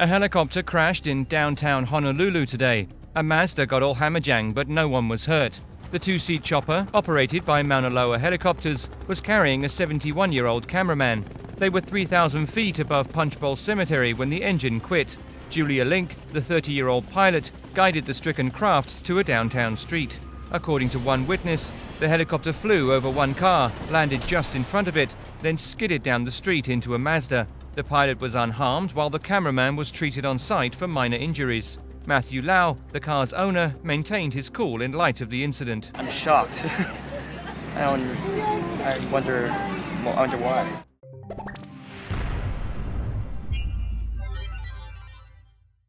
A helicopter crashed in downtown Honolulu today. A Mazda got all hammerjang, but no one was hurt. The two-seat chopper, operated by Mauna Loa Helicopters, was carrying a 71-year-old cameraman. They were 3,000 feet above Punchbowl Cemetery when the engine quit. Julia Link, the 30-year-old pilot, guided the stricken craft to a downtown street. According to one witness, the helicopter flew over one car, landed just in front of it, then skidded down the street into a Mazda. The pilot was unharmed while the cameraman was treated on site for minor injuries. Matthew Lau, the car's owner, maintained his cool in light of the incident. I'm shocked. I wonder why.